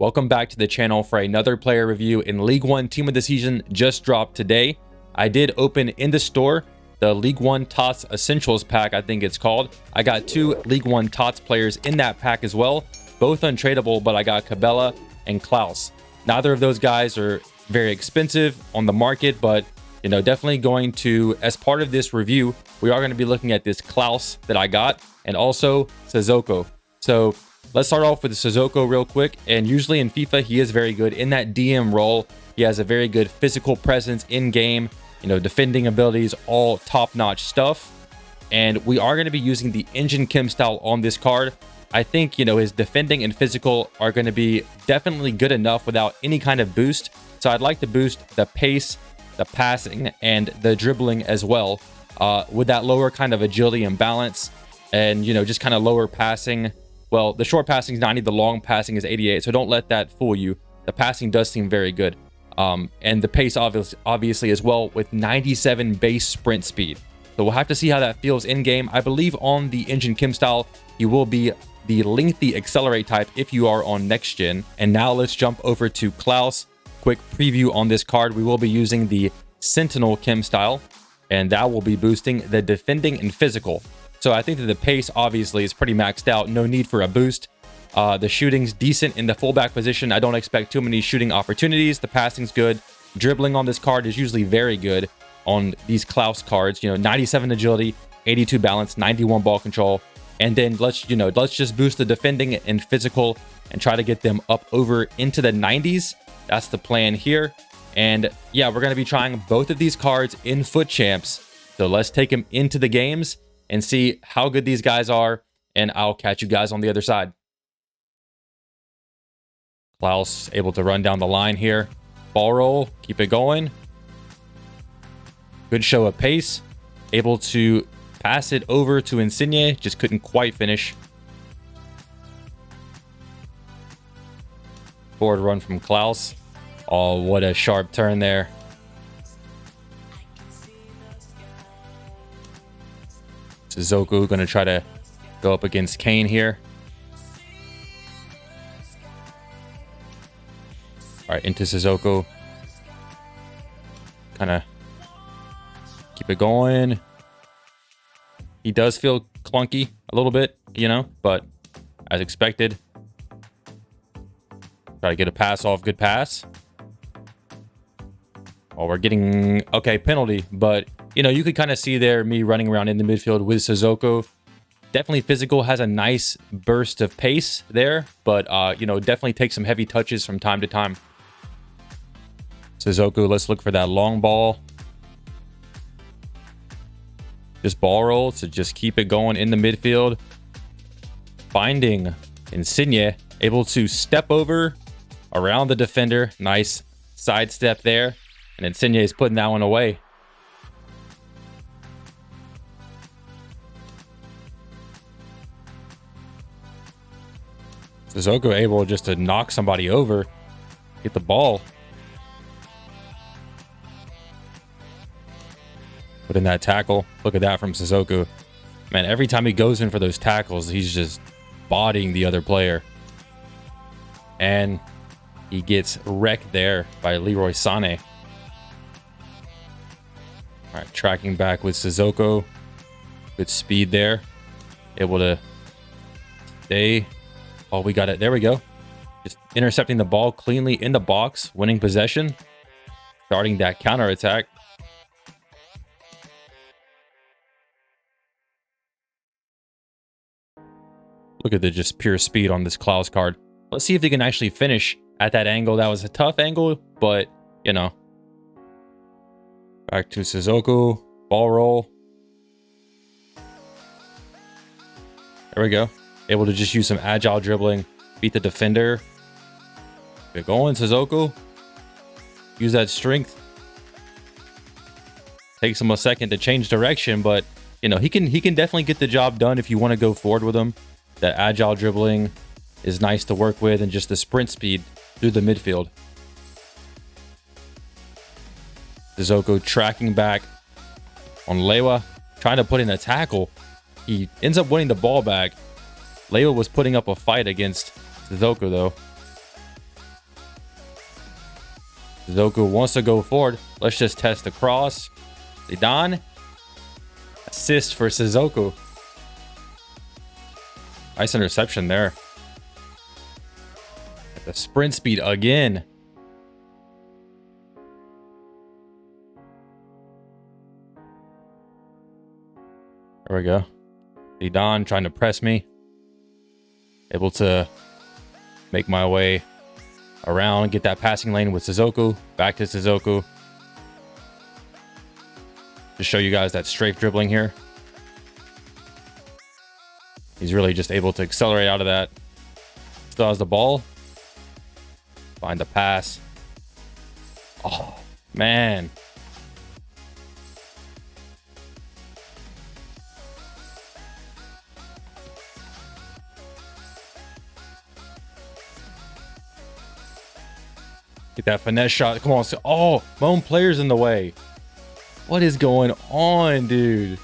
Welcome back to the channel for another player review. In League One Team of the Season just dropped today. I did open in the store the League One TOTS Essentials pack, I think it's called. I got two League One TOTS players in that pack as well, both untradeable, but I got Cabela and Klaus. Neither of those guys are very expensive on the market, but you know, definitely going to, as part of this review, we are going to be looking at this Klaus that I got and also SISSOKO. So let's start off with the SISSOKO real quick. And usually in FIFA, he is very good in that DM role. He has a very good physical presence in game, you know, defending abilities, all top-notch stuff. And we are going to be using the engine chem style on this card. I think, you know, his defending and physical are going to be definitely good enough without any kind of boost. So I'd like to boost the pace, the passing, and the dribbling as well, with that lower kind of agility and balance, and, you know, just kind of lower passing. Well, the short passing is 90, the long passing is 88, so don't let that fool you. The passing does seem very good. And the pace obviously as well, with 97 base sprint speed. So we'll have to see how that feels in game. I believe on the engine chem style, he will be the lengthy accelerate type if you are on next gen. And now let's jump over to Klaus. Quick preview on this card. We will be using the Sentinel chem style, and that will be boosting the defending and physical. So I think that the pace obviously is pretty maxed out. No need for a boost. The shooting's decent in the fullback position. I don't expect too many shooting opportunities. The passing's good. Dribbling on this card is usually very good on these Klaus cards. You know, 97 agility, 82 balance, 91 ball control. And then let's just boost the defending and physical and try to get them up over into the 90s. That's the plan here. And yeah, we're going to be trying both of these cards in FUT Champs. So let's take them into the games and see how good these guys are. And I'll catch you guys on the other side. Klaus able to run down the line here. Ball roll, keep it going. Good show of pace. Able to pass it over to Insigne. Just couldn't quite finish. Forward run from Klaus. Oh, what a sharp turn there. SISSOKO going to try to go up against Kane here. All right, into SISSOKO. Kind of keep it going. He does feel clunky a little bit, you know, but as expected. Try to get a pass off. Good pass. Oh, we're getting, okay, penalty. But, you know, you could kind of see there me running around in the midfield with SISSOKO. Definitely physical, has a nice burst of pace there. But, you know, definitely takes some heavy touches from time to time. SISSOKO, let's look for that long ball. Just ball roll to just keep it going in the midfield. Finding Insigne, able to step over around the defender. Nice sidestep there. And Insigne is putting that one away. SISSOKO able just to knock somebody over. Get the ball. Put in that tackle. Look at that from SISSOKO. Man, every time he goes in for those tackles, he's just bodying the other player. And he gets wrecked there by Leroy Sané. All right, tracking back with SISSOKO. Good speed there. Able to stay. Oh, we got it. There we go. Just intercepting the ball cleanly in the box. Winning possession. Starting that counter attack. Look at the just pure speed on this Klaus card. Let's see if they can actually finish at that angle. That was a tough angle, but, you know. Back to SISSOKO. Ball roll. There we go. Able to just use some agile dribbling. Beat the defender. Get going, SISSOKO. Use that strength. Takes him a second to change direction, but, you know, he can definitely get the job done if you want to go forward with him. That agile dribbling is nice to work with, and just the sprint speed through the midfield. SISSOKO tracking back on Lewa, trying to put in a tackle. He ends up winning the ball back. Lewa was putting up a fight against SISSOKO though. Seko wants to go forward. Let's just test the cross. Zidane. Assist for Sissoko. Nice interception there. The sprint speed again. There we go. Zidane trying to press me. Able to make my way around, get that passing lane with Sissoko. Back to Sissoko. To show you guys that strafe dribbling here. He's really just able to accelerate out of that. Still has the ball. Find the pass. Oh, man. Get that finesse shot. Come on. Oh, my own player's in the way. What is going on, dude?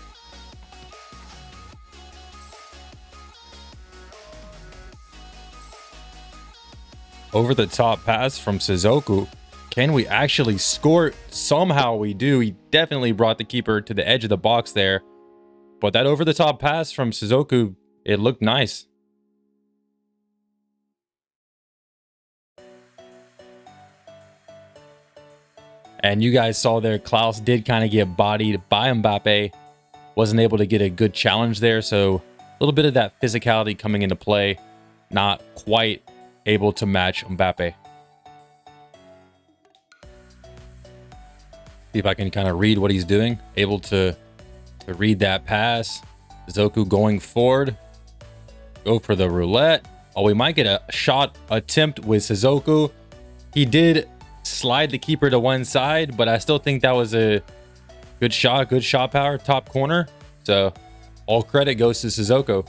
Over the top pass from Sissoko. Can we actually score? Somehow we do. He definitely brought the keeper to the edge of the box there. But that over the top pass from Sissoko, it looked nice. And you guys saw there, Klaus did kind of get bodied by Mbappe. Wasn't able to get a good challenge there. So a little bit of that physicality coming into play. Not quite able to match Mbappe. See if I can kind of read what he's doing. Able to read that pass. Sissoko going forward. Go for the roulette. Oh, we might get a shot attempt with Sissoko. He did slide the keeper to one side, but I still think that was a good shot power, top corner. So all credit goes to Sissoko.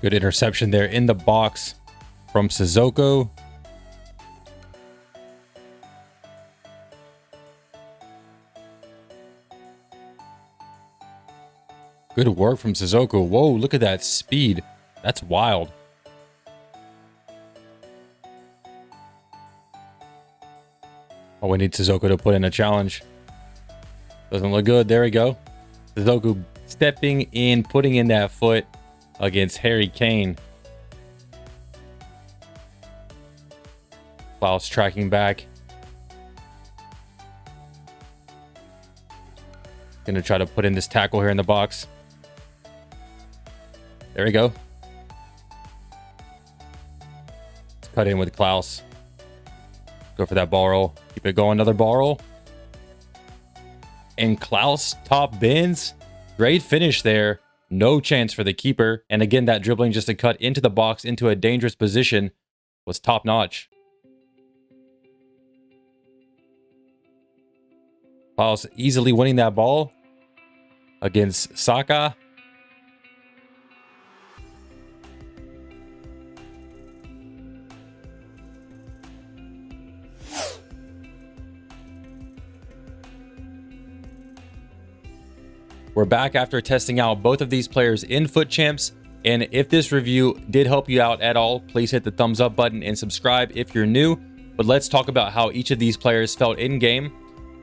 Good interception there in the box from Sissoko. Good work from Sissoko. Whoa, look at that speed. That's wild. Oh, we need Sissoko to put in a challenge. Doesn't look good. There we go. Sissoko stepping in, putting in that foot against Harry Kane. Klaus tracking back. Gonna try to put in this tackle here in the box. There we go. Let's cut in with Klaus. Go for that ball roll. Keep it going. Another ball roll. And Klaus top bins. Great finish there. No chance for the keeper. And again, that dribbling just to cut into the box, into a dangerous position, was top notch. Klaus easily winning that ball against Saka. We're back after testing out both of these players in FUT Champs. And if this review did help you out at all, please hit the thumbs up button and subscribe if you're new. But let's talk about how each of these players felt in game.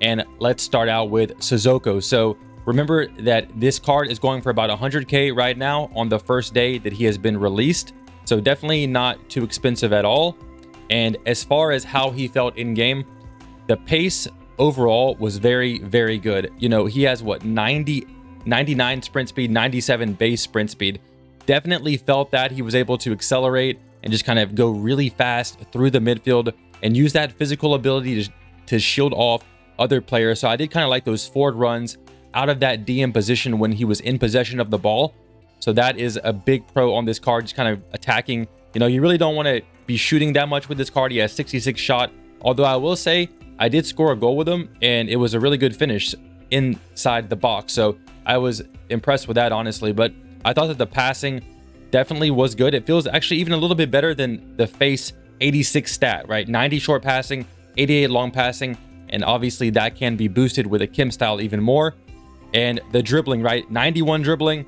And let's start out with Sissoko. So remember that this card is going for about 100K right now on the first day that he has been released. So definitely not too expensive at all. And as far as how he felt in game, the pace overall was very, very good. You know, he has what, 99 sprint speed, 97 base sprint speed. Definitely felt that he was able to accelerate and just kind of go really fast through the midfield and use that physical ability to shield off other players. So I did kind of like those forward runs out of that DM position when he was in possession of the ball. So that is a big pro on this card, just kind of attacking. You know, you really don't want to be shooting that much with this card. He has 66 shot. Although I will say I did score a goal with him and it was a really good finish inside the box. So I was impressed with that, honestly. But I thought that the passing definitely was good. It feels actually even a little bit better than the face 86 stat, right? 90 short passing, 88 long passing. And obviously that can be boosted with a Kim style even more. And the dribbling, right? 91 dribbling,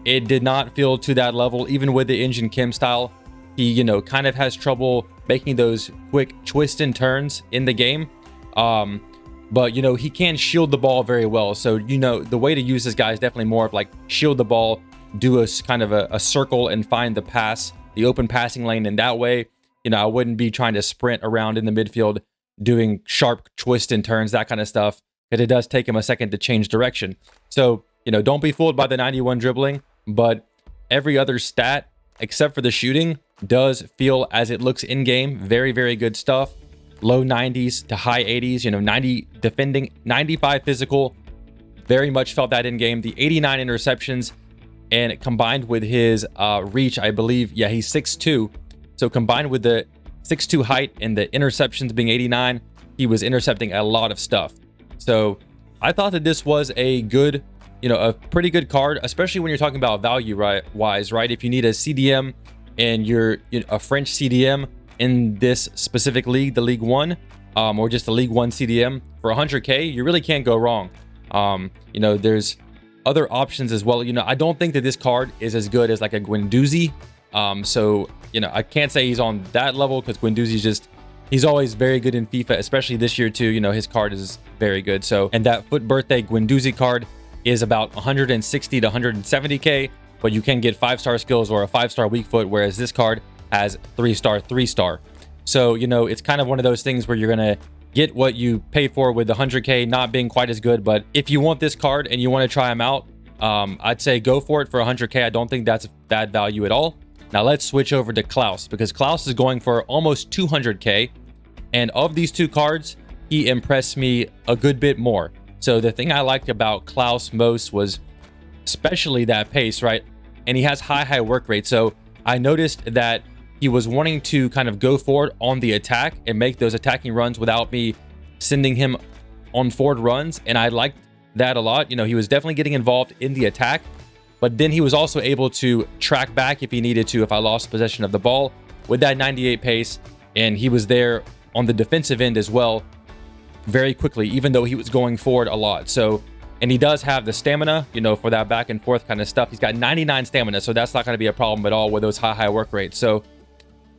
it did not feel to that level. Even with the engine Kim style, he, you know, kind of has trouble making those quick twist and turns in the game. But, you know, he can shield the ball very well. So, you know, the way to use this guy is definitely more of like shield the ball, do a kind of a circle and find the pass, the open passing lane. And that way, you know, I wouldn't be trying to sprint around in the midfield, doing sharp twist and turns, that kind of stuff. But it does take him a second to change direction. So, you know, don't be fooled by the 91 dribbling, but every other stat except for the shooting does feel as it looks in game. Very, very good stuff. Low 90s to high 80s, you know, 90 defending, 95 physical. Very much felt that in game. The 89 interceptions, and combined with his reach, I believe, yeah, he's 6'2". So combined with the 6'2" height and the interceptions being 89, he was intercepting a lot of stuff. So I thought that this was a good, you know, a pretty good card, especially when you're talking about value wise, right? If you need a CDM and you're, you know, a French CDM in this specific league, the League One, or just a League One CDM for 100K, you really can't go wrong. You know, there's other options as well. You know, I don't think that this card is as good as like a Guendouzi. So, you know, I can't say he's on that level because Guendouzi's just, he's always very good in FIFA, especially this year too. You know, his card is very good. So, and that FUT Birthday Guendouzi card is about 160 to 170K, but you can get 5-star skills or a 5-star weak foot, whereas this card has 3-star, 3-star. So, you know, it's kind of one of those things where you're going to get what you pay for with the 100K not being quite as good. But if you want this card and you want to try him out, I'd say go for it for 100K. I don't think that's bad value at all. Now let's switch over to Klaus, because Klaus is going for almost 200K. And of these two cards, he impressed me a good bit more. So the thing I liked about Klaus most was especially that pace, right? And he has high work rate. So I noticed that he was wanting to kind of go forward on the attack and make those attacking runs without me sending him on forward runs. And I liked that a lot. You know, he was definitely getting involved in the attack, but then he was also able to track back if he needed to, if I lost possession of the ball with that 98 pace. And he was there on the defensive end as well very quickly, even though he was going forward a lot. So, and he does have the stamina, you know, for that back and forth kind of stuff. He's got 99 stamina, so that's not going to be a problem at all with those high work rates. So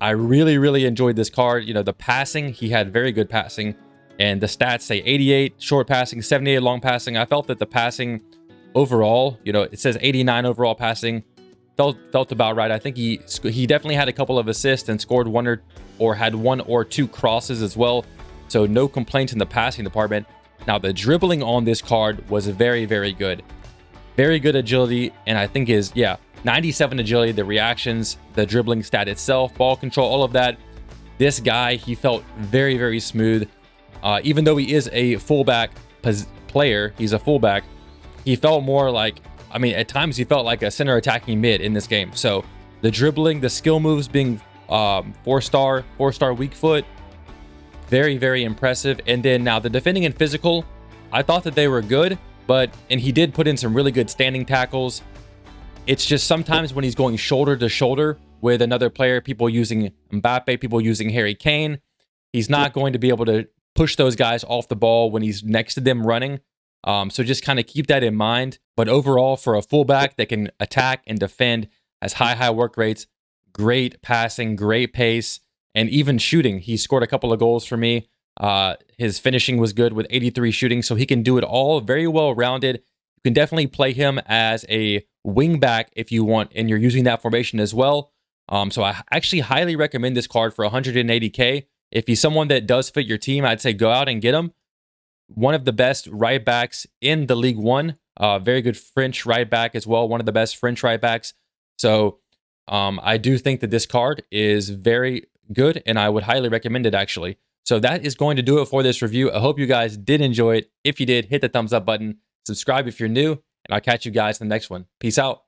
I really enjoyed this card. You know, the passing, he had very good passing, and the stats say 88 short passing, 78 long passing. I felt that the passing overall, you know, it says 89 overall passing, felt about right. I think he definitely had a couple of assists and scored one or had 1 or 2 crosses as well. So no complaints in the passing department. Now the dribbling on this card was very good. Very good agility, and I think his, yeah, 97 agility, the reactions, the dribbling stat itself, ball control, all of that. This guy, he felt very smooth. Even though he is a fullback player, he's a fullback, he felt more like, I mean, at times he felt like a center attacking mid in this game. So the dribbling, the skill moves being 4-star weak foot, very impressive. And then now the defending and physical, I thought that they were good, and he did put in some really good standing tackles. It's just sometimes when he's going shoulder to shoulder with another player, people using Mbappe, people using Harry Kane, he's not going to be able to push those guys off the ball when he's next to them running. So just kind of keep that in mind. But overall, for a fullback that can attack and defend, has high work rates, great passing, great pace, and even shooting. He scored a couple of goals for me. His finishing was good with 83 shooting, so he can do it all. Very well rounded. You can definitely play him as a wing back if you want, and you're using that formation as well. So I actually highly recommend this card for 180K. If he's someone that does fit your team, I'd say go out and get him. One of the best right backs in the League One. Very good French right back as well. One of the best French right backs. So I do think that this card is very good, and I would highly recommend it actually. So that is going to do it for this review. I hope you guys did enjoy it. If you did, hit the thumbs up button, subscribe if you're new, and I'll catch you guys in the next one. Peace out.